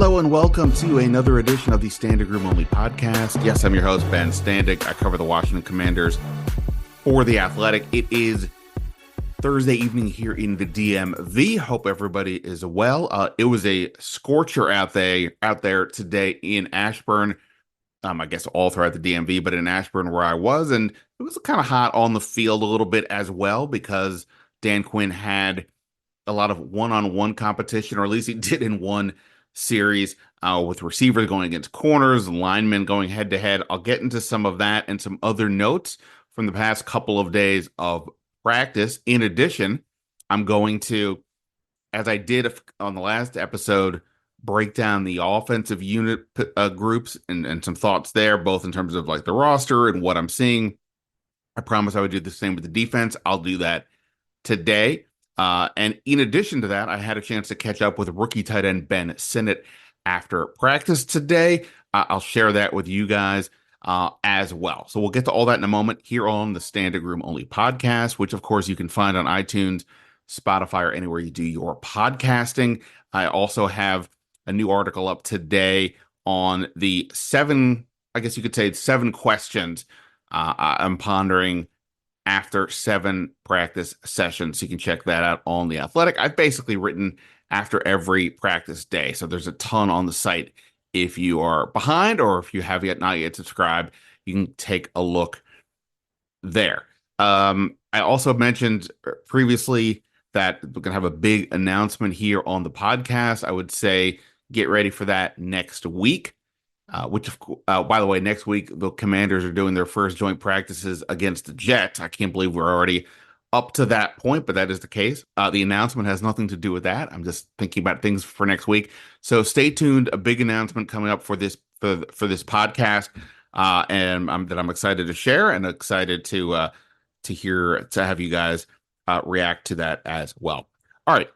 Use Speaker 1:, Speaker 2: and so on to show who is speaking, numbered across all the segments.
Speaker 1: Hello and welcome to another edition of the Standing Room Only podcast. Yes, I'm your host, Ben Standig. I cover the Washington Commanders for The Athletic. It is Thursday evening here in the DMV. Hope everybody is well. It was a scorcher out there today in Ashburn. I guess all throughout the DMV, but in Ashburn where I was, and it was kind of hot on the field a little bit as well because Dan Quinn had a lot of one-on-one competition, or at least he did in one series, with receivers going against corners, linemen going head-to-head. I'll get into some of that and some other notes from the past couple of days of practice. In addition, I'm going to, as I did on the last episode, break down the offensive unit groups and some thoughts there, both in terms of like the roster and what I'm seeing. I promised I would do the same with the defense. I'll do that today. And in addition to that, I had a chance to catch up with rookie tight end Ben Sinnot after practice today. I'll share that with you guys as well. So we'll get to all that in a moment here on the Standing Room Only podcast, which of course you can find on iTunes, Spotify, or anywhere you do your podcasting. I also have a new article up today on the seven questions I'm pondering after 7 practice sessions. You can check that out on The Athletic. I've basically written after every practice day, so there's a ton on the site. If you are behind or if you have not yet subscribed, you can take a look there. I also mentioned previously that we're going to have a big announcement here on the podcast. I would say get ready for that next week. By the way, next week, the Commanders are doing their first joint practices against the Jets. I can't believe we're already up to that point, but that is the case. The announcement has nothing to do with that. I'm just thinking about things for next week. So stay tuned. A big announcement coming up for this podcast, and I'm excited to share and excited to have you guys react to that as well. All right,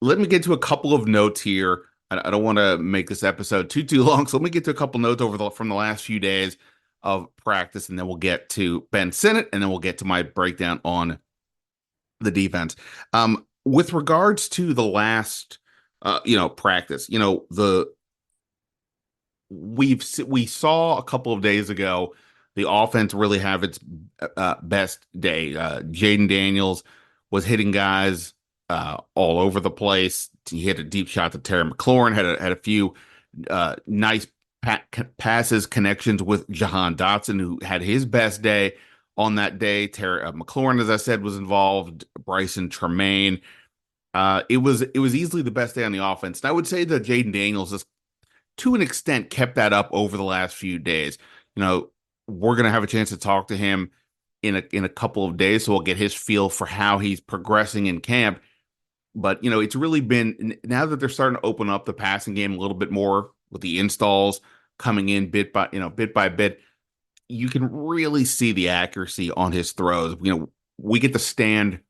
Speaker 1: let me get to a couple of notes here. I don't want to make this episode too long, so let me get to a couple notes from the last few days of practice, and then we'll get to Ben Sinnot, and then we'll get to my breakdown on the defense. With regards to the last, practice, we saw a couple of days ago the offense really have its best day. Jaden Daniels was hitting guys all over the place. He hit a deep shot to Terry McLaurin, had a few nice passes, connections with Jahan Dotson, who had his best day on that day. Terry McLaurin, as I said, was involved. Bryson Tremaine. It was easily the best day on the offense. And I would say that Jaden Daniels has, to an extent, kept that up over the last few days. We're going to have a chance to talk to him in a couple of days, so we'll get his feel for how he's progressing in camp. But, it's really been, now that they're starting to open up the passing game a little bit more with the installs coming in bit by bit, you can really see the accuracy on his throws. We get to stand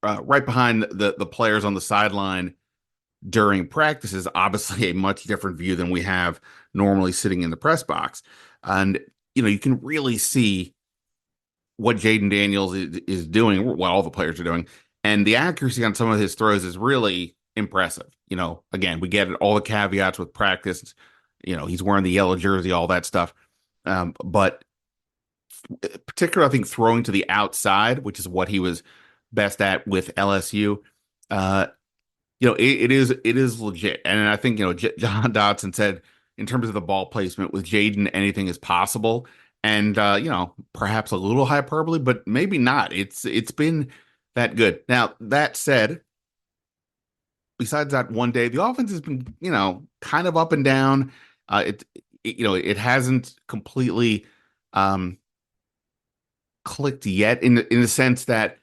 Speaker 1: right behind the players on the sideline during practices, obviously a much different view than we have normally sitting in the press box. And, you can really see what Jaden Daniels is doing, what all the players are doing. And the accuracy on some of his throws is really impressive. Again, we get all the caveats with practice. He's wearing the yellow jersey, all that stuff. But particularly, I think throwing to the outside, which is what he was best at with LSU. It is legit. And I think, John Dodson said in terms of the ball placement with Jaden, anything is possible. And, perhaps a little hyperbole, but maybe not. It's been that good. Now, that said, besides that one day, the offense has been, kind of up and down. It hasn't completely clicked yet in the sense that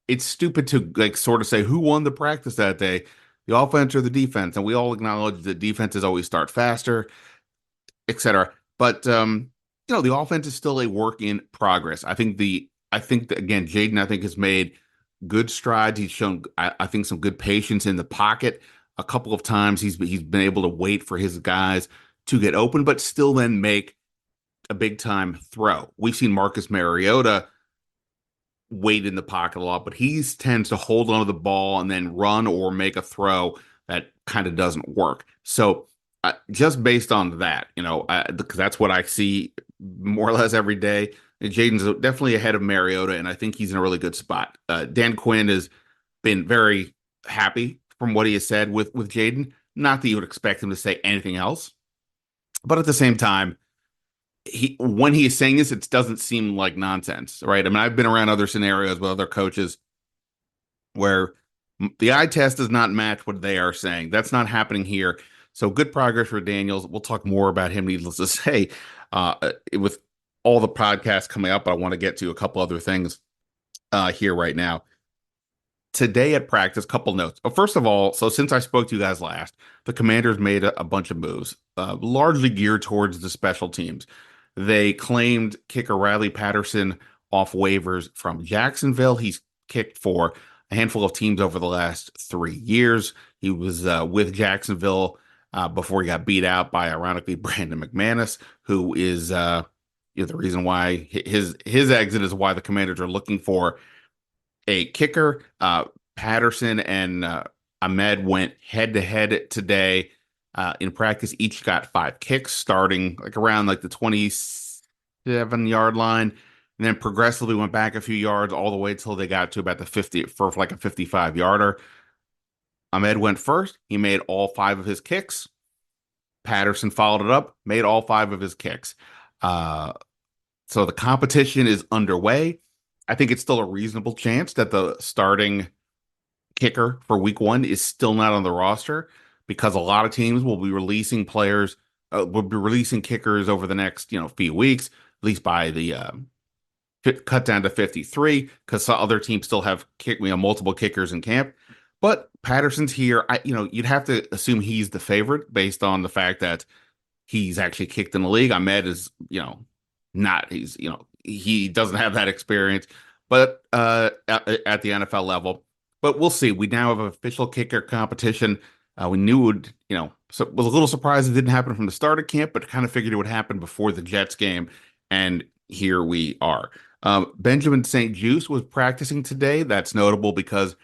Speaker 1: it's stupid to sort of say who won the practice that day, the offense or the defense. And we all acknowledge that defenses always start faster, etc. But, the offense is still a work in progress. I think that, again, Jaden, has made good strides. He's shown, I think, some good patience in the pocket. A couple of times he's been able to wait for his guys to get open, but still then make a big time throw. We've seen Marcus Mariota wait in the pocket a lot, but he tends to hold onto the ball and then run or make a throw that kind of doesn't work. So just based on that, because that's what I see more or less every day. Jaden's definitely ahead of Mariota, and I think he's in a really good spot. Dan Quinn has been very happy from what he has said with Jaden. Not that you would expect him to say anything else, but at the same time, when he is saying this, it doesn't seem like nonsense, right? I mean, I've been around other scenarios with other coaches where the eye test does not match what they are saying. That's not happening here. So good progress for Daniels. We'll talk more about him, needless to say, with all the podcasts coming up. But I want to get to a couple other things here right now. Today at practice, couple notes. First of all, so since I spoke to you guys last, the Commanders made a bunch of moves, largely geared towards the special teams. They claimed kicker Riley Patterson off waivers from Jacksonville. He's kicked for a handful of teams over the last 3 years. He was with Jacksonville before he got beat out by, ironically, Brandon McManus, who is the reason why his exit is why the Commanders are looking for a kicker. Patterson and Ahmed went head to head today in practice. Each got 5 kicks, starting like around like the 27-yard line, and then progressively went back a few yards all the way till they got to about the 50 for like a 55-yarder. Ahmed went first. He made all 5 of his kicks. Patterson followed it up, made all 5 of his kicks. So the competition is underway. I think it's still a reasonable chance that the starting kicker for week 1 is still not on the roster because a lot of teams will be releasing kickers over the next, few weeks, at least by the cut down to 53, because some other teams still have multiple kickers in camp. But Patterson's here. You'd have to assume he's the favorite based on the fact that he's actually kicked in the league. Ahmed is, not. He doesn't have that experience, but at the NFL level. But we'll see. We now have an official kicker competition. We knew it would, so was a little surprised it didn't happen from the start of camp, but kind of figured it would happen before the Jets game. And here we are. Benjamin St-Juste was practicing today. That's notable because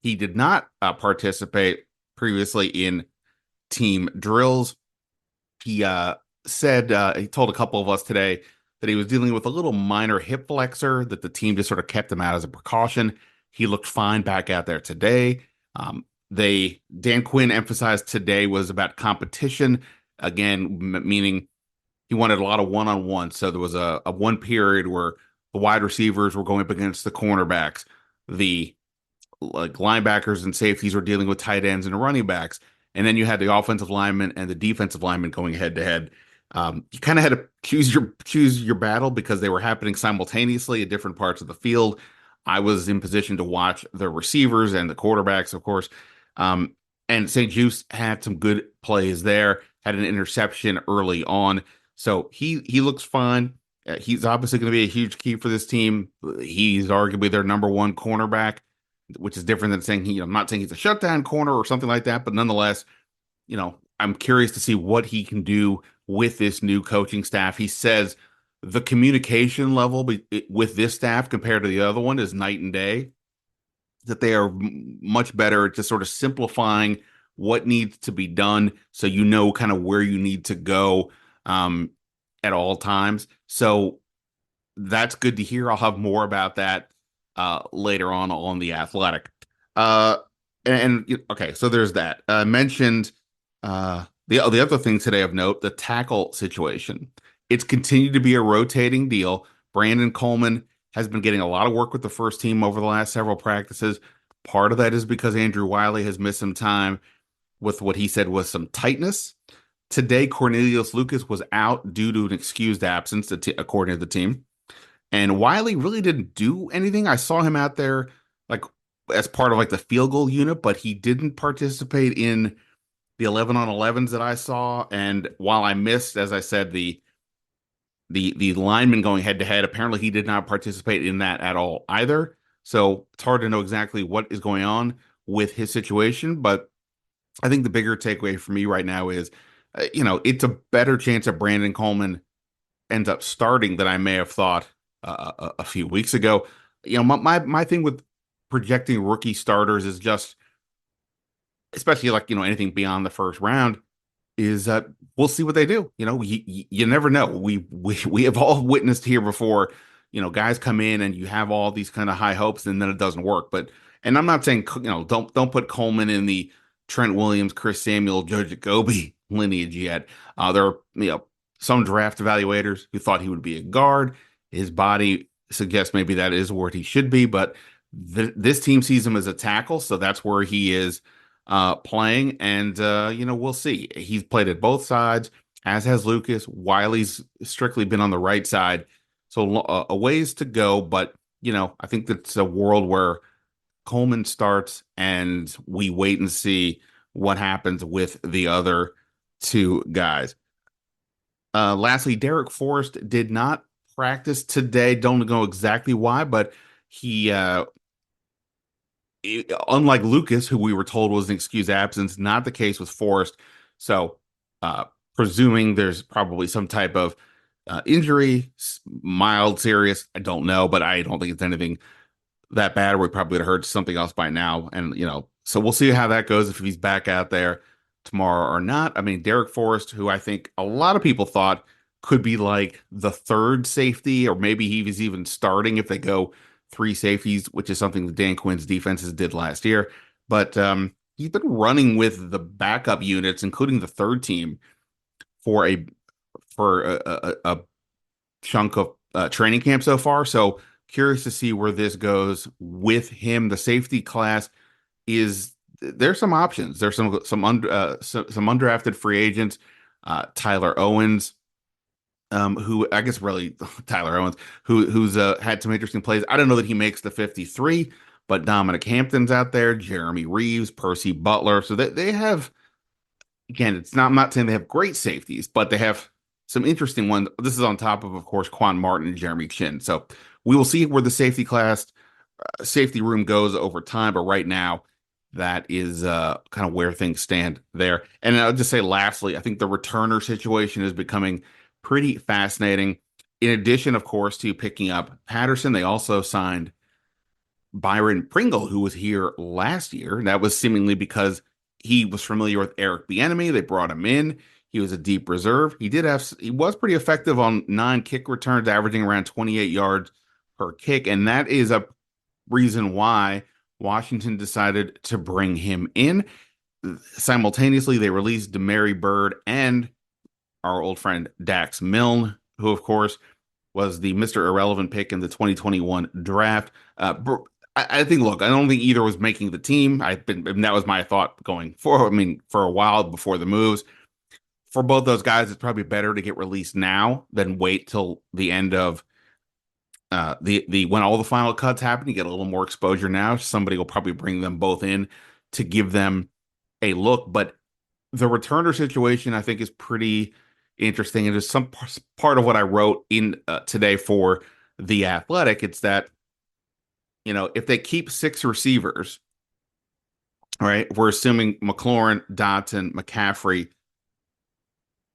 Speaker 1: he did not participate previously in team drills. He said, he told a couple of us today that he was dealing with a little minor hip flexor, that the team just sort of kept him out as a precaution. He looked fine back out there today. Dan Quinn emphasized today was about competition, again, meaning he wanted a lot of one-on-one. So there was a one period where the wide receivers were going up against the cornerbacks. The linebackers and safeties were dealing with tight ends and running backs. And then you had the offensive lineman and the defensive lineman going head to head. You kind of had to choose your battle because they were happening simultaneously at different parts of the field. I was in position to watch the receivers and the quarterbacks, of course. And St-Juste had some good plays there, had an interception early on. So he looks fine. He's obviously going to be a huge key for this team. He's arguably their number 1 cornerback, which is different than saying I'm not saying he's a shutdown corner or something like that, but nonetheless, I'm curious to see what he can do with this new coaching staff. He says the communication level with this staff compared to the other one is night and day, that they are much better at just sort of simplifying what needs to be done so kind of where you need to go at all times. So that's good to hear. I'll have more about that later on The Athletic. Okay, so there's that. I mentioned the other thing today of note, the tackle situation. It's continued to be a rotating deal. Brandon Coleman has been getting a lot of work with the first team over the last several practices. Part of that is because Andrew Wiley has missed some time with what he said was some tightness. Today, Cornelius Lucas was out due to an excused absence, according to the team. And Wiley really didn't do anything. I saw him out there like as part of like the field goal unit, but he didn't participate in the 11 on 11s that I saw. And while I missed, as I said, the lineman going head to head, apparently he did not participate in that at all either. So it's hard to know exactly what is going on with his situation. But I think the bigger takeaway for me right now is, it's a better chance that Brandon Coleman ends up starting than I may have thought a few weeks ago. My thing with projecting rookie starters is just especially like, anything beyond the first round, is we'll see what they do. You never know. We have all witnessed here before, guys come in and you have all these kind of high hopes and then it doesn't work. And I'm not saying, don't put Coleman in the Trent Williams, Chris Samuel, Joe Jacoby lineage yet. There are, some draft evaluators who thought he would be a guard. His body suggests maybe that is where he should be, but this team sees him as a tackle, so that's where he is playing. And we'll see. He's played at both sides, as has Lucas. Wiley's strictly been on the right side, so a ways to go. But I think that's a world where Coleman starts, and we wait and see what happens with the other two guys. Lastly, Derek Forrest did not practice today. Don't know exactly why, but he unlike Lucas, who we were told was an excused absence, not the case with Forrest. So, uh, presuming there's probably some type of injury, mild, serious, I don't know, but I don't think it's anything that bad. We probably would have heard something else by now. And, so we'll see how that goes if he's back out there tomorrow or not. I mean, Derek Forrest, who I think a lot of people thought could be like the third safety, or maybe he was even starting if they go three safeties, which is something that Dan Quinn's defenses did last year. But he's been running with the backup units, including the third team, for a chunk of training camp so far. So curious to see where this goes with him. The safety class is there's some options. There's some undrafted free agents. Tyler Owens, who I guess really Tyler Owens, who's had some interesting plays. I don't know that he makes the 53, but Dominic Hampton's out there, Jeremy Reeves, Percy Butler. So they have, again, I'm not saying they have great safeties, but they have some interesting ones. This is on top of course, Quan Martin and Jeremy Chin. So we will see where the safety room goes over time. But right now, that is kind of where things stand there. And I'll just say lastly, I think the returner situation is becoming pretty fascinating. In addition, of course, to picking up Patterson, they also signed Byron Pringle, who was here last year. That was seemingly because he was familiar with Eric Bieniemy. They brought him in. He was a deep reserve. He was pretty effective on 9 kick returns, averaging around 28 yards per kick. And that is a reason why Washington decided to bring him in. Simultaneously, they released Demary Bird and our old friend Dax Milne, who, of course, was the Mr. Irrelevant pick in the 2021 draft. I think, look, I don't think either was making the team. And that was my thought going forward. I mean, for a while before the moves. For both those guys, it's probably better to get released now than wait till the end of when all the final cuts happen. You get a little more exposure now. Somebody will probably bring them both in to give them a look. But the returner situation, I think, is pretty interesting. And it's some part of what I wrote in today for The Athletic. It's that, if they keep 6 receivers, all right, we're assuming McLaurin, Dotson, McCaffrey,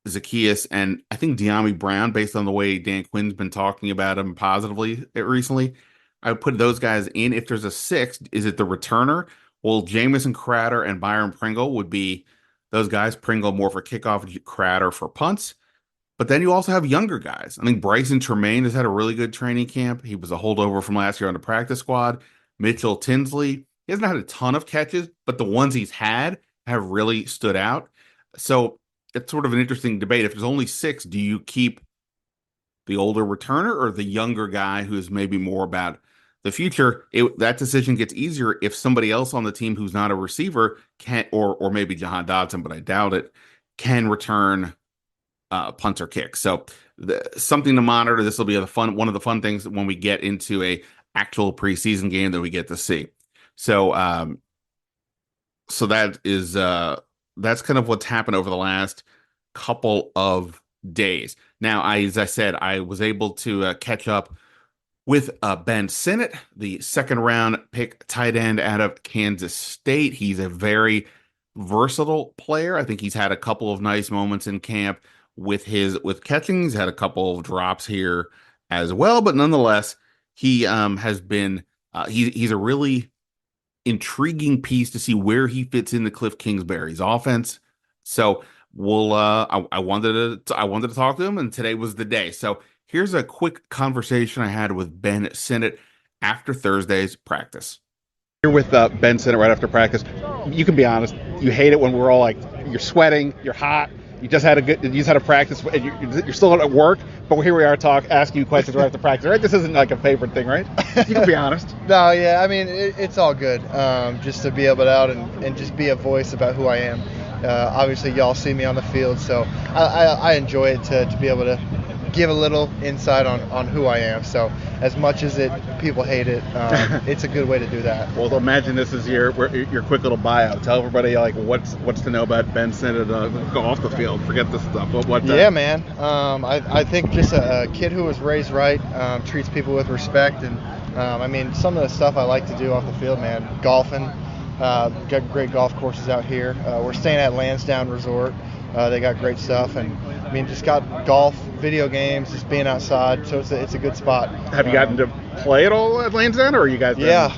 Speaker 1: Zacchaeus, and I think De'Ami Brown, based on the way Dan Quinn's been talking about him positively recently, I would put those guys in. If there's a 6th, is it the returner? Well, Jamison Crowder and Byron Pringle would be those guys. Pringle more for kickoff, Crowder for punts. But then you also have younger guys. I think Bryson Tremaine has had a really good training camp. He was a holdover from last year on the practice squad. Mitchell Tinsley, he hasn't had a ton of catches, but the ones he's had have really stood out. So it's sort of an interesting debate. If there's only 6, do you keep the older returner or the younger guy who's maybe more about the future? That decision gets easier if somebody else on the team who's not a receiver can, or maybe Jahan Dotson, but I doubt it, can return punts or kicks. So something to monitor. This will be one of the fun things when we get into a actual preseason game that we get to see. So so that is that's kind of what's happened over the last couple of days. Now, as I said, I was able to catch up with Ben Sinnot, the second round pick tight end out of Kansas State. He's a very versatile player. I think he's had a couple of nice moments in camp with catching. He's had a couple of drops here as well, but nonetheless, he has been he's a really intriguing piece to see where he fits into Cliff Kingsbury's offense. So I wanted to talk to him, and today was the day. So here's a quick conversation I had with Ben Sinnot after Thursday's practice. You're with Ben Sinnot right after practice. You can be honest. You hate it when we're all like, you're sweating, you're hot. You just had a practice, and you're still at work. But here we are, asking you questions right after practice. Right? This isn't like a favorite thing, right? You can be honest.
Speaker 2: No, yeah. I mean, it's all good. Just to be able to out and just be a voice about who I am. Obviously, y'all see me on the field, so I enjoy it to be able to give a little insight on who I am. So as much as people hate it, it's a good way to do that.
Speaker 1: Well, imagine this is your quick little bio. Tell everybody like what's to know about Ben Sinnot. Go off the field, forget this stuff.
Speaker 2: Yeah, man. I think just a kid who was raised right, treats people with respect, and I mean some of the stuff I like to do off the field, man. Golfing. Got great golf courses out here. We're staying at Lansdowne Resort. They got great stuff, and I mean, just got golf, video games, just being outside. So it's a good spot.
Speaker 1: Have you gotten to play at all at Lansdowne, or are you guys?
Speaker 2: Yeah,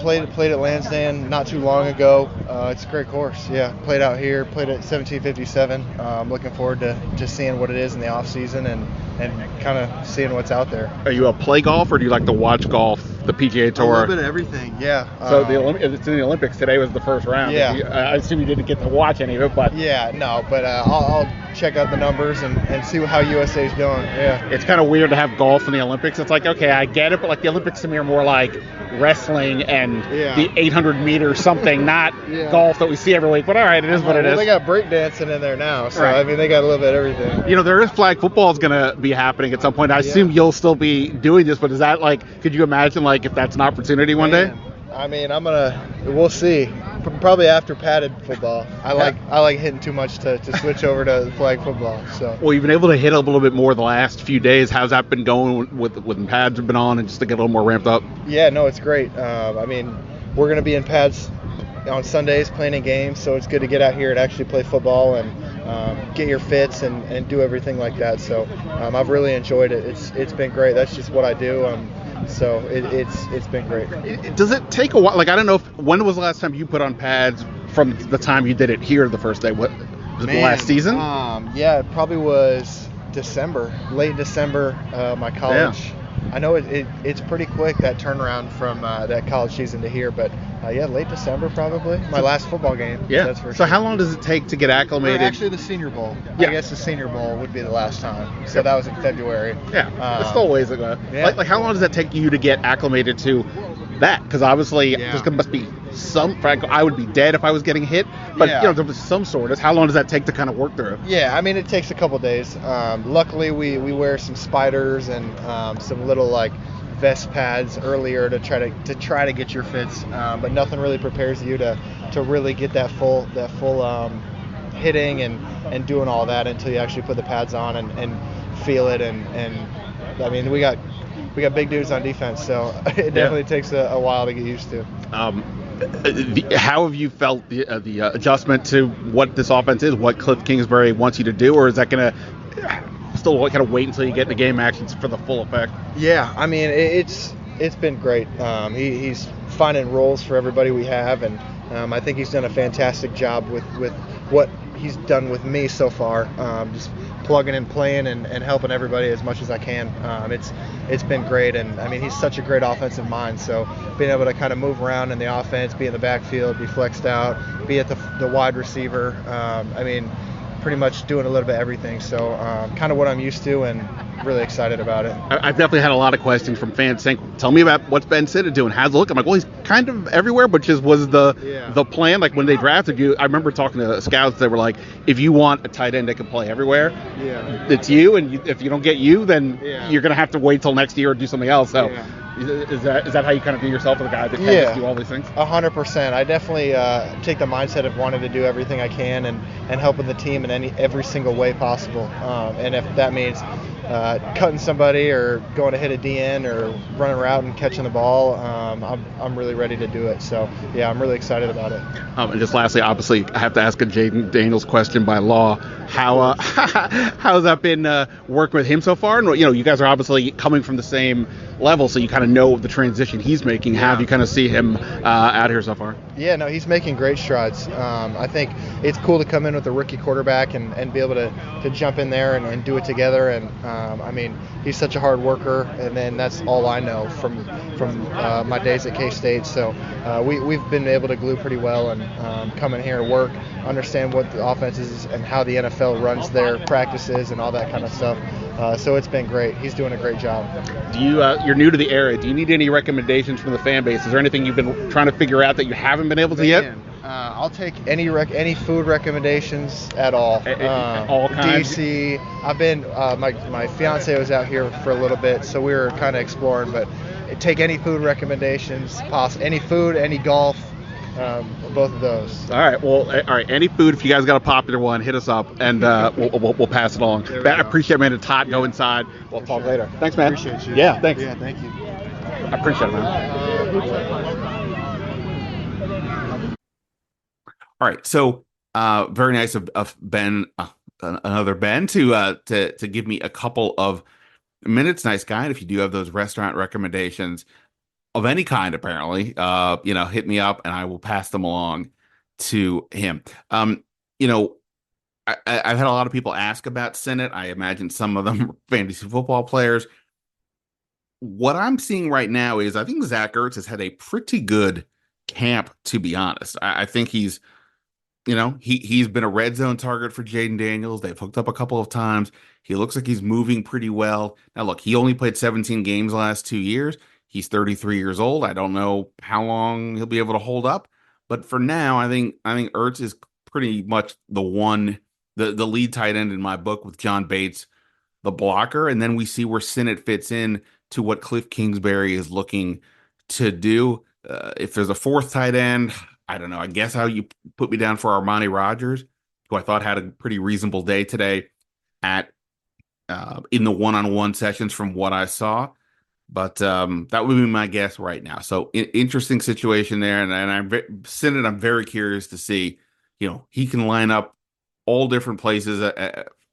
Speaker 2: played at Lansdowne not too long ago. It's a great course. Yeah, played out here, played at 1757. Looking forward to just seeing what it is in the off season and kind of seeing what's out there.
Speaker 1: Are you a play golf, or do you like to watch golf, the PGA Tour?
Speaker 2: A little bit of everything. Yeah.
Speaker 1: So it's in the Olympics. Today was the first round.
Speaker 2: Yeah.
Speaker 1: I assume you didn't get to watch any of it, but
Speaker 2: yeah, no. But I'll check out the numbers and see how USA's doing. Yeah.
Speaker 1: It's kind of weird to have golf in the Olympics. It's like, okay, I get it, but like the Olympics to me are more like wrestling and the 800-meter something, not golf that we see every week. But all right, it is what it is.
Speaker 2: They got breakdancing in there now, so right. I mean, they got a little bit of everything.
Speaker 1: You know, there is flag football is going to be happening at some point. I assume you'll still be doing this, but is that like, could you imagine like if that's an opportunity one day?
Speaker 2: I mean, we'll see. Probably after padded football. I like hitting too much to switch over to flag football. So.
Speaker 1: Well, you've been able to hit a little bit more the last few days. How's that been going with when pads have been on and just to get a little more ramped up?
Speaker 2: Yeah, no, it's great. I mean, we're going to be in pads on Sundays playing in games, so it's good to get out here and actually play football and get your fits and do everything like that. So I've really enjoyed it. It's been great. That's just what I do. So it's been great.
Speaker 1: Does it take a while? Like, I don't know when was the last time you put on pads from the time you did it here the first day? What was it, last season?
Speaker 2: Yeah, it probably was December, late December. My college. Yeah. I know it's pretty quick, that turnaround from that college season to here, but late December probably. My last football game.
Speaker 1: Yeah.
Speaker 2: That's for
Speaker 1: so
Speaker 2: sure.
Speaker 1: How long does it take to get acclimated?
Speaker 2: Actually, the Senior Bowl.
Speaker 1: Yeah.
Speaker 2: I guess the Senior Bowl would be the last time. So that was in February.
Speaker 1: Yeah. It's still a ways ago. Yeah. Like how long does that take you to get acclimated to that? Because obviously there's must be some. I would be dead if I was getting hit. But there was some sort of. How long does that take to kind of work through?
Speaker 2: Yeah, I mean it takes a couple days. Luckily we wear some spiders and some little like vest pads earlier to try to get your fits, but nothing really prepares you to really get that full hitting and doing all that until you actually put the pads on and feel it and I mean we got big dudes on defense, so it definitely takes a while to get used to.
Speaker 1: How have you felt the adjustment to what this offense is, what Cliff Kingsbury wants you to do, or is that going to still kind of wait until you get the game actions for the full effect?
Speaker 2: Yeah, I mean it's been great. He's finding roles for everybody we have, and I think he's done a fantastic job with what he's done with me so far. Just plugging and playing and helping everybody as much as I can. It's been great, and I mean he's such a great offensive mind. So being able to kind of move around in the offense, be in the backfield, be flexed out, be at the wide receiver. I mean, pretty much doing a little bit of everything. So kind of what I'm used to, and really excited about it.
Speaker 1: I've definitely had a lot of questions from fans saying, tell me about what's Ben Sinnot doing. How's it look? I'm like, well, he's kind of everywhere, but just was the plan. Like when they drafted you, I remember talking to scouts that were like, if you want a tight end that can play everywhere, it's you. And if you don't get you, then you're going to have to wait till next year or do something else. So is that how you kind of view yourself as a guy that can do all these things?
Speaker 2: 100%. I definitely take the mindset of wanting to do everything I can and helping the team in every single way possible. And if that means cutting somebody or going to hit a DN or running a route and catching the ball, I'm really ready to do it. So I'm really excited about it.
Speaker 1: And just lastly, obviously, I have to ask a Jaden Daniels question by law. How's that been working with him so far? And you guys are obviously coming from the same level, so you kind of know the transition he's making. How have you kind of see him out here so far?
Speaker 2: Yeah, no, he's making great strides. I think it's cool to come in with a rookie quarterback and be able to jump in there and do it together. And I mean, he's such a hard worker, and then that's all I know from my days at K-State. So we've been able to glue pretty well and come in here and work, understand what the offense is and how the NFL runs their practices and all that kind of stuff. So it's been great. He's doing a great job.
Speaker 1: Do you you're new to the area? Do you need any recommendations from the fan base? Is there anything you've been trying to figure out that you haven't been able to yet?
Speaker 2: I'll take any food recommendations at all.
Speaker 1: All kinds.
Speaker 2: DC. I've been my fiance was out here for a little bit, so we were kind of exploring. But take any food recommendations, any food, any golf. Both of those.
Speaker 1: All right. Well, all right. Any food, if you guys got a popular one, hit us up, and we'll pass it along. I appreciate it, man. It's hot. Go inside. We'll talk later. Thanks, man.
Speaker 2: Appreciate you.
Speaker 1: Yeah, thanks.
Speaker 2: Yeah, thank you.
Speaker 1: I appreciate it, man. All right. So, very nice of Ben, another Ben, to give me a couple of minutes. Nice guy. And if you do have those restaurant recommendations of any kind, apparently, hit me up and I will pass them along to him. You know, I've had a lot of people ask about Sinnot. I imagine some of them are fantasy football players. What I'm seeing right now is I think Zach Ertz has had a pretty good camp, to be honest. I think he's been a red zone target for Jaden Daniels. They've hooked up a couple of times. He looks like he's moving pretty well. Now, look, he only played 17 games the last 2 years. He's 33 years old. I don't know how long he'll be able to hold up, but for now, I think Ertz is pretty much the lead tight end in my book, with John Bates, the blocker, and then we see where Sinnott fits in to what Cliff Kingsbury is looking to do. If there's a fourth tight end, I don't know. I guess how you put me down for Armani Rogers, who I thought had a pretty reasonable day today in the one-on-one sessions from what I saw. But that would be my guess right now. So interesting situation there, and Sinnott, I'm very curious to see. He can line up all different places,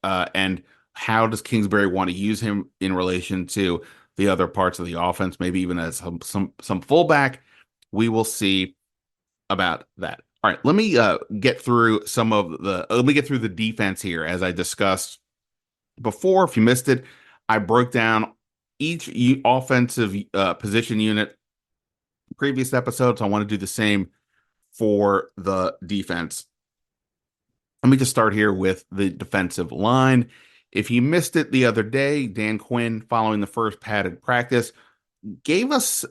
Speaker 1: and how does Kingsbury want to use him in relation to the other parts of the offense? Maybe even as some fullback. We will see about that. All right, let me get through the defense here, as I discussed before. If you missed it, I broke down each offensive position unit previous episodes. I want to do the same for the defense. Let me just start here with the defensive line. If you missed it the other day, Dan Quinn, following the first padded practice, gave us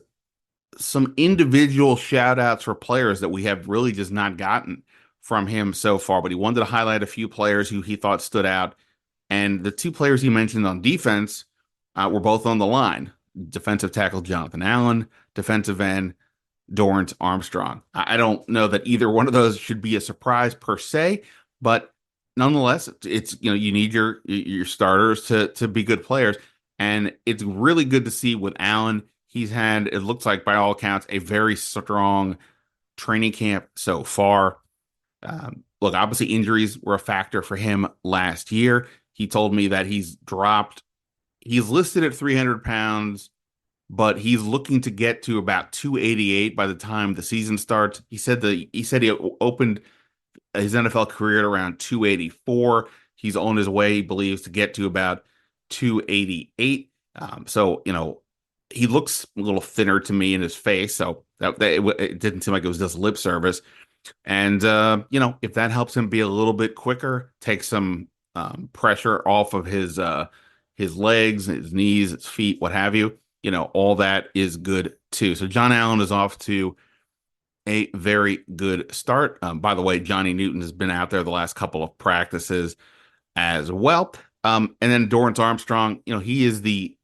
Speaker 1: some individual shout outs for players that we have really just not gotten from him so far, but he wanted to highlight a few players who he thought stood out. And the two players he mentioned on defense were both on the line. Defensive tackle Jonathan Allen, defensive end Dorrance Armstrong. I don't know that either one of those should be a surprise per se, but nonetheless, it's you need your starters to be good players, and it's really good to see with Allen. He's had, it looks like by all accounts, a very strong training camp so far. Look, obviously injuries were a factor for him last year. He told me that he's listed at 300 pounds, but he's looking to get to about 288 by the time the season starts. He said he opened his NFL career at around 284. He's on his way, he believes, to get to about 288. So, he looks a little thinner to me in his face. So it didn't seem like it was just lip service. And, if that helps him be a little bit quicker, take some pressure off of his legs, his knees, his feet, what have you, all that is good too. So John Allen is off to a very good start. By the way, Johnny Newton has been out there the last couple of practices as well. And then Dorrance Armstrong, he is the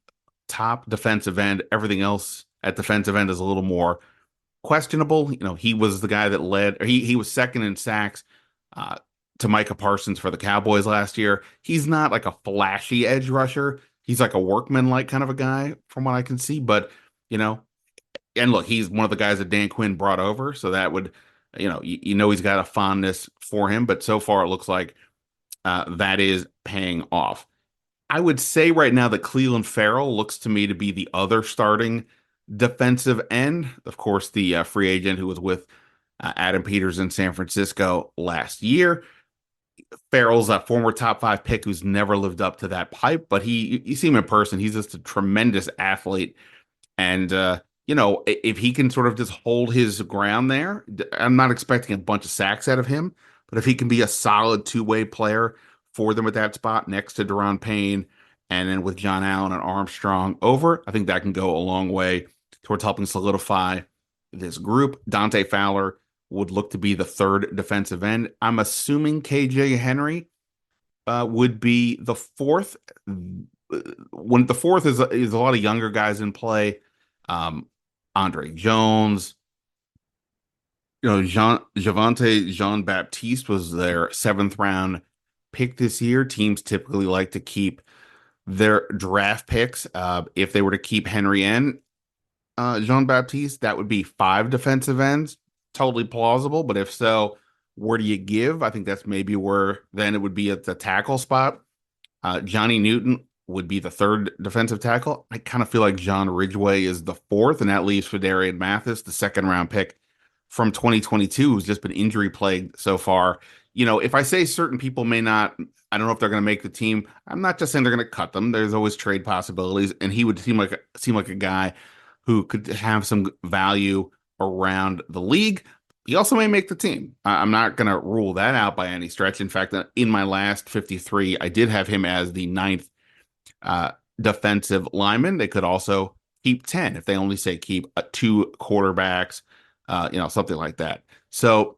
Speaker 1: top defensive end. Everything else at defensive end is a little more questionable. He was the guy that led, or he was second in sacks to Micah Parsons for the Cowboys last year. He's not like a flashy edge rusher. He's like a workman-like kind of a guy from what I can see. But, and look, he's one of the guys that Dan Quinn brought over. So that would, he's got a fondness for him. But so far it looks like that is paying off. I would say right now that Cleveland Farrell looks to me to be the other starting defensive end. Of course, the free agent who was with Adam Peters in San Francisco last year. Farrell's a former top five pick who's never lived up to that hype, but you see him in person. He's just a tremendous athlete. And, if he can sort of just hold his ground there, I'm not expecting a bunch of sacks out of him, but if he can be a solid two-way player for them at that spot next to Deron Payne and then with John Allen and Armstrong over, I think that can go a long way towards helping solidify this group. Dante Fowler would look to be the third defensive end. I'm assuming KJ Henry would be the fourth. When the fourth is a lot of younger guys in play, Andre Jones, Javante Jean Baptiste was their seventh round pick this year. Teams typically like to keep their draft picks. If they were to keep Henry and Jean Baptiste, that would be five defensive ends. Totally plausible, but if so, where do you give? I think that's maybe where then it would be at the tackle spot. Johnny Newton would be the third defensive tackle. I kind of feel like John Ridgeway is the fourth, and that leaves Fedarian Mathis, the second round pick from 2022, who's just been injury plagued so far. If I say certain people may not, I don't know if they're going to make the team. I'm not just saying they're going to cut them. There's always trade possibilities, and he would seem like a guy who could have some value around the league. He also may make the team. I'm not going to rule that out by any stretch. In fact, in my last 53, I did have him as the ninth defensive lineman. They could also keep 10 if they only say keep two quarterbacks, something like that. So,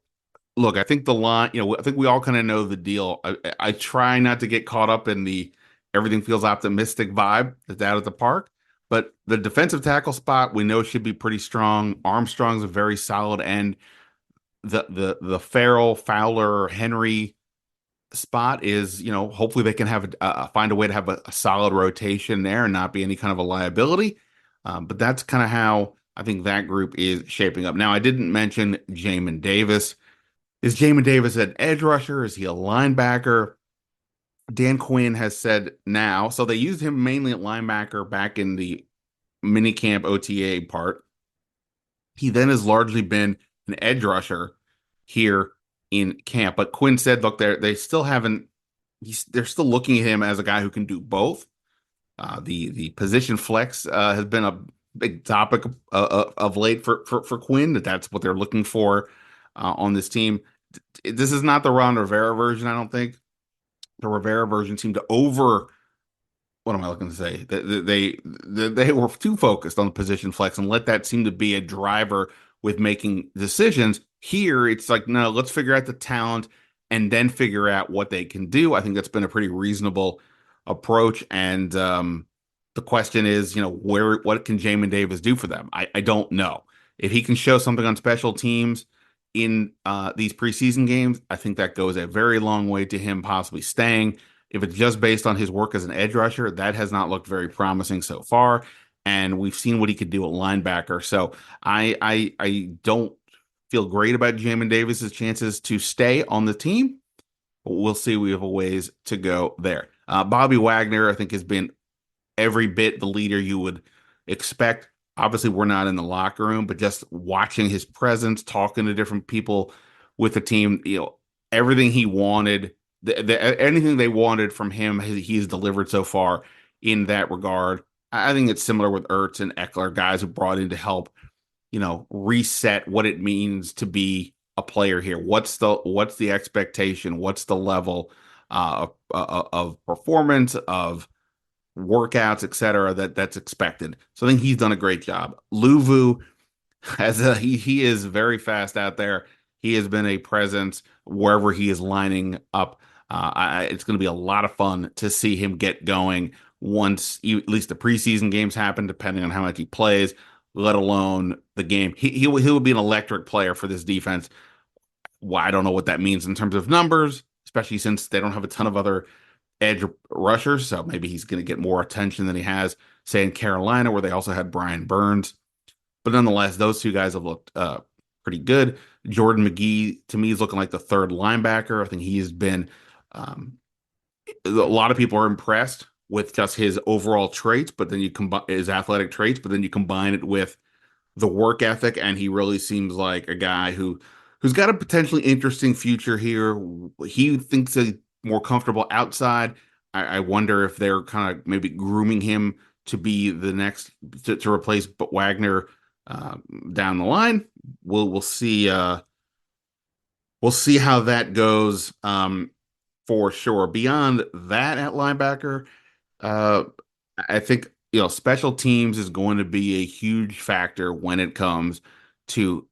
Speaker 1: look, I think the line, I think we all kind of know the deal. I try not to get caught up in the everything feels optimistic vibe that's out at the park. But the defensive tackle spot we know should be pretty strong. Armstrong's a very solid end. The Farrell, Fowler, Henry spot is, hopefully they can have find a way to have a solid rotation there and not be any kind of a liability. But that's kind of how I think that group is shaping up. Now, I didn't mention Jamin Davis. Is Jamin Davis an edge rusher? Is he a linebacker? Dan Quinn has said now, so they used him mainly at linebacker back in the minicamp OTA part. He then has largely been an edge rusher here in camp. But Quinn said, look, they still haven't. They're still looking at him as a guy who can do both. The position flex has been a big topic of late for Quinn. That's what they're looking for on this team. This is not the Ron Rivera version, I don't think. The Rivera version seemed to what am I looking to say? They were too focused on the position flex and let that seem to be a driver with making decisions. Here, it's like, no, let's figure out the talent and then figure out what they can do. I think that's been a pretty reasonable approach. And the question is, what can Jamin Davis do for them? I don't know. If he can show something on special teams in these preseason games, I think that goes a very long way to him possibly staying. If it's just based on his work as an edge rusher, that has not looked very promising so far. And we've seen what he could do at linebacker. So I don't feel great about Jamin Davis's chances to stay on the team. But we'll see. We have a ways to go there. Bobby Wagner, I think, has been every bit the leader you would expect. Obviously, we're not in the locker room, but just watching his presence, talking to different people with the team, everything he wanted, anything they wanted from him, he's delivered so far in that regard. I think it's similar with Ertz and Eckler, guys who brought in to help, reset what it means to be a player here. What's the expectation? What's the level of performance, of workouts, etc. That's expected. So I think he's done a great job. Luvu he is very fast out there. He has been a presence wherever he is lining up. It's going to be a lot of fun to see him get going once at least the preseason games happen, depending on how much he plays, let alone the game. He will be an electric player for this defense. Well, I don't know what that means in terms of numbers, especially since they don't have a ton of other edge rushers. So maybe he's going to get more attention than he has, say, in Carolina, where they also had Brian Burns. But nonetheless, those two guys have looked pretty good. Jordan McGee, to me, is looking like the third linebacker. I think he has been a lot of people are impressed with just his overall traits, but then you combine his athletic traits, but then you combine it with the work ethic, and he really seems like a guy who's got a potentially interesting future here. He thinks he's more comfortable outside. I wonder if they're kind of maybe grooming him to be the next to replace Wagner uh, down the line. We'll see. We'll see how that goes for sure. Beyond that, at linebacker, uh, I think special teams is going to be a huge factor when it comes to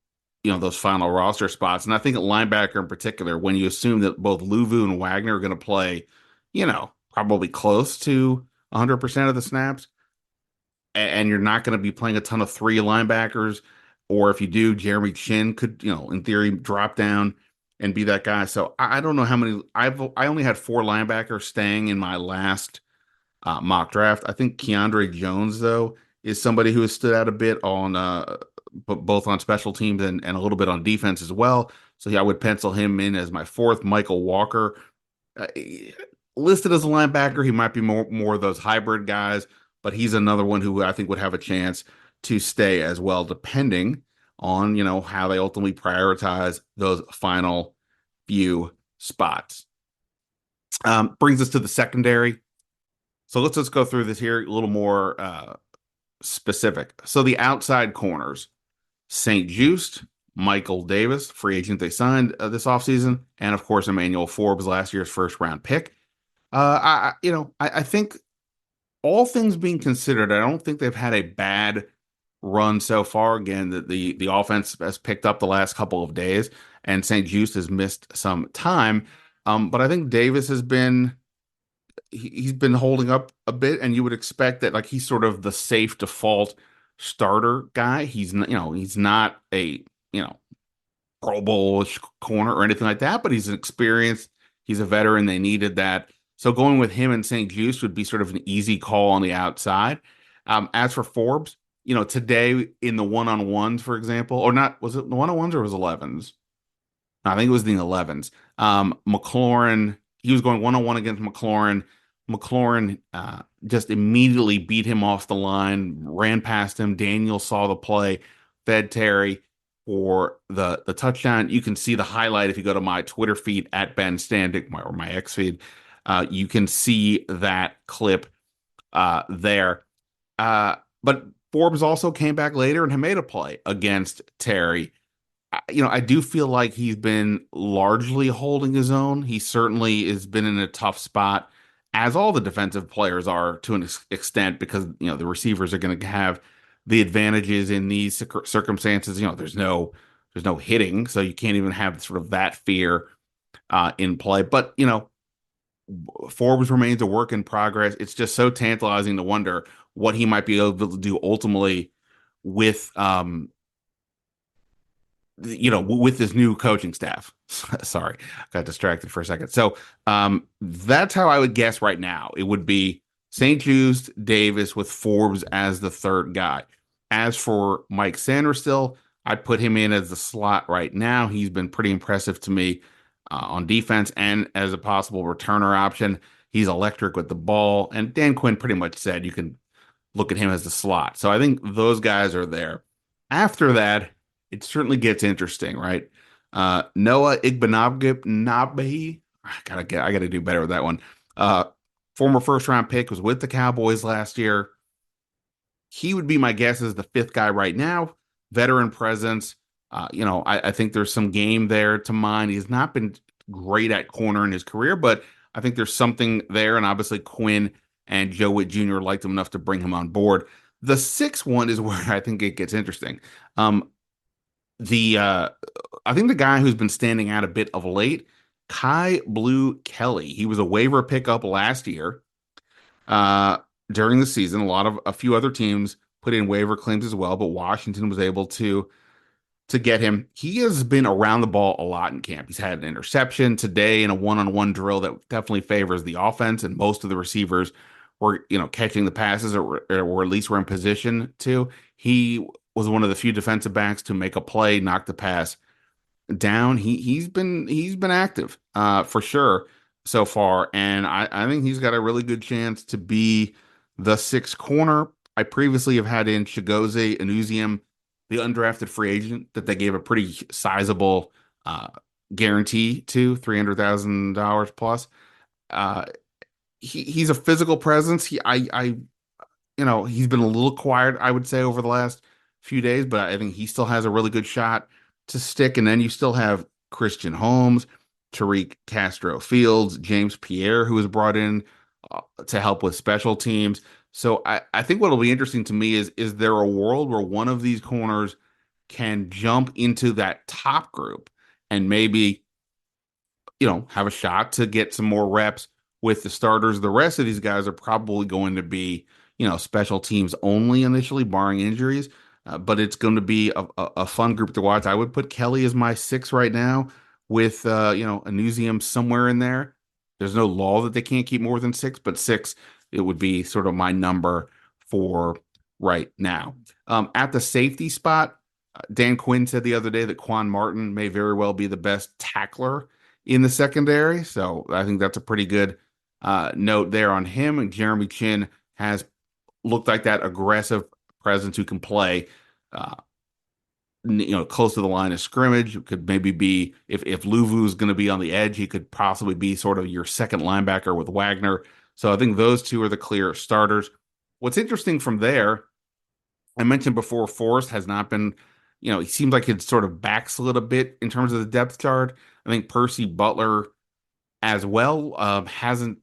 Speaker 1: those final roster spots. And I think at linebacker in particular, when you assume that both Luvu and Wagner are going to play, probably close to 100% of the snaps, and you're not going to be playing a ton of three linebackers, or if you do, Jeremy Chin could, in theory, drop down and be that guy. So I don't know how many. I only had four linebackers staying in my last mock draft. I think Keandre Jones, though, is somebody who has stood out a bit on both on special teams and a little bit on defense as well. So yeah, I would pencil him in as my fourth. Michael Walker, uh, listed as a linebacker, he might be more of those hybrid guys, but he's another one who I think would have a chance to stay as well, depending on how they ultimately prioritize those final few spots. Brings us to the secondary. So let's just go through this here a little more specific. So the outside corners, St. Juste, Michael Davis, free agent they signed this offseason, and of course Emmanuel Forbes, last year's first round pick. I think all things being considered, I don't think they've had a bad run so far. Again, the offense has picked up the last couple of days, and St. Juste has missed some time. But I think Davis has been he's been holding up a bit, and you would expect that, like, he's sort of the safe default starter guy. He's not a Pro Bowl corner or anything like that, but he's an experienced, he's a veteran. They needed that. So going with him and St. Juste would be sort of an easy call on the outside. As for Forbes, today in the one-on-ones, for example, or not, was it the one-on-ones or was it 11s? I think it was the 11s. McLaurin, he was going one-on-one against McLaurin. McLaurin just immediately beat him off the line, ran past him. Daniel saw the play, fed Terry for the touchdown. You can see the highlight if you go to my Twitter feed at Ben Standig, or my X feed. You can see that clip there. But Forbes also came back later and made a play against Terry. I do feel like he's been largely holding his own. He certainly has been in a tough spot, as all the defensive players are to an extent, because the receivers are going to have the advantages in these circumstances. There's no hitting, so you can't even have sort of that fear in play. But Forbes remains a work in progress. It's just so tantalizing to wonder what he might be able to do ultimately with with this new coaching staff. Sorry, got distracted for a second. So that's how I would guess right now. It would be St. Juste, Davis, with Forbes as the third guy. As for Mike Sanderstill, I'd put him in as the slot right now. He's been pretty impressive to me on defense and as a possible returner option. He's electric with the ball. And Dan Quinn pretty much said you can look at him as the slot. So I think those guys are there. After that, it certainly gets interesting, right? Noah Igbenogbe, I gotta do better with that one. Former first round pick, was with the Cowboys last year. He would be my guess as the fifth guy right now. Veteran presence. I think there's some game there to mine. He's not been great at corner in his career, but I think there's something there. And obviously Quinn and Joe Witt Jr. liked him enough to bring him on board. The sixth one is where I think it gets interesting. I think the guy who's been standing out a bit of late, Kai Blue Kelly. He was a waiver pickup last year uh, during the season. A few other teams put in waiver claims as well, but Washington was able to get him. He has been around the ball a lot in camp. He's had an interception today in a one-on-one drill that definitely favors the offense, and most of the receivers were, catching the passes, or at least were in position to. He was one of the few defensive backs to make a play, knock the pass down. He's been active for sure. so far, and I think he's got a really good chance to be the sixth corner. I previously have had in Chigozie Anuzium, the undrafted free agent that they gave a pretty sizable uh, guarantee to, $300,000 plus. Uh, he's a physical presence. He's been a little quiet, I would say, over the last few days, but I think he still has a really good shot to stick. And then you still have Christian Holmes, Tariq Castro Fields, James Pierre, who was brought in to help with special teams. So I think what'll be interesting to me is there a world where one of these corners can jump into that top group and maybe have a shot to get some more reps with the starters. The rest of these guys are probably going to be, special teams only initially, barring injuries. But it's going to be a fun group to watch. I would put Kelly as my six right now with, a museum somewhere in there. There's no law that they can't keep more than six, but six, it would be sort of my number for right now. At the safety spot, Dan Quinn said the other day that Quan Martin may very well be the best tackler in the secondary. So I think that's a pretty good note there on him. And Jeremy Chin has looked like that aggressive presence who can play, close to the line of scrimmage. It could maybe be, if Luvu is going to be on the edge, he could possibly be sort of your second linebacker with Wagner. So I think those two are the clear starters. What's interesting from there, I mentioned before, Forrest has not been, he seems like it's sort of backslid a bit in terms of the depth chart. I think Percy Butler as well hasn't,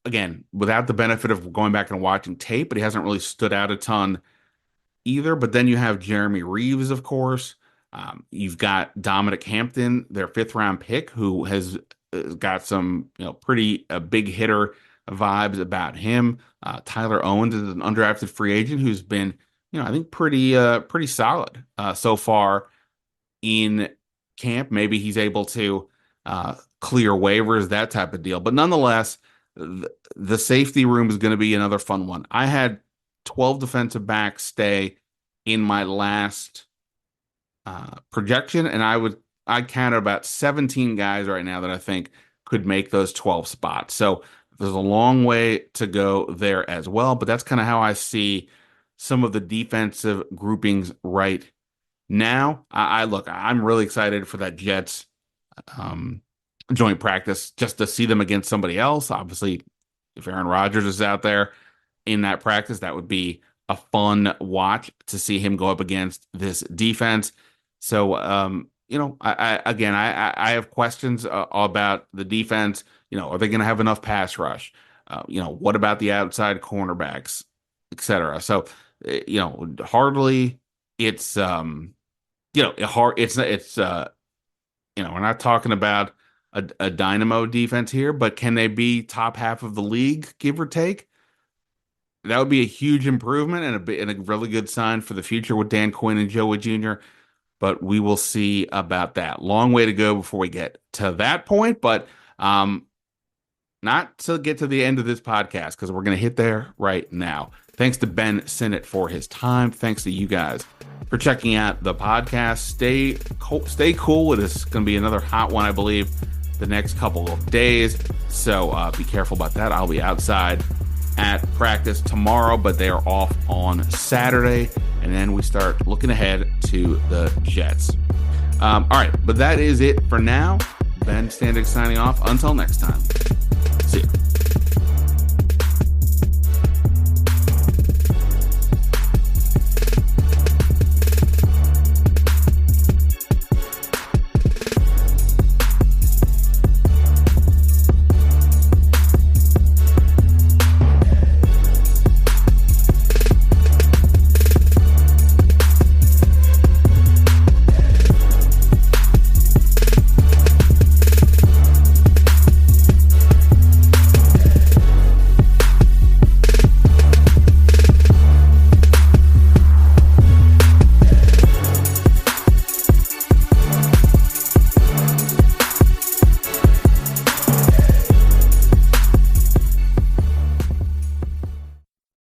Speaker 1: again, without the benefit of going back and watching tape, but he hasn't really stood out a ton either. But then you have Jeremy Reeves, of course. You've got Dominic Hampton, their fifth-round pick, who has got some, pretty big hitter vibes about him. Tyler Owens is an undrafted free agent who's been, I think pretty solid so far in camp. Maybe he's able to clear waivers, that type of deal. But nonetheless, the safety room is going to be another fun one. I had 12 defensive backs stay in my last projection, and I counted about 17 guys right now that I think could make those 12 spots. So there's a long way to go there as well, but that's kind of how I see some of the defensive groupings right now. I'm really excited for that Jets joint practice just to see them against somebody else. Obviously, if Aaron Rodgers is out there in that practice, that would be a fun watch to see him go up against this defense. So, I have questions about the defense. Are they going to have enough pass rush? What about the outside cornerbacks, etc.? So, hardly it's, we're not talking about a dynamo defense here, but can they be top half of the league, give or take? That would be a huge improvement and a really good sign for the future with Dan Quinn and Joey Jr., but we will see about that. Long way to go before we get to that point, but not to get to the end of this podcast because we're going to hit there right now. Thanks to Ben Sinnot for his time. Thanks to you guys for checking out the podcast. Stay cool. It is going to be another hot one, I believe, the next couple of days. So be careful about that. I'll be outside at practice tomorrow, but they are off on Saturday. And then we start looking ahead to the Jets. All right, but that is it for now. Ben Standig signing off. Until next time. See you.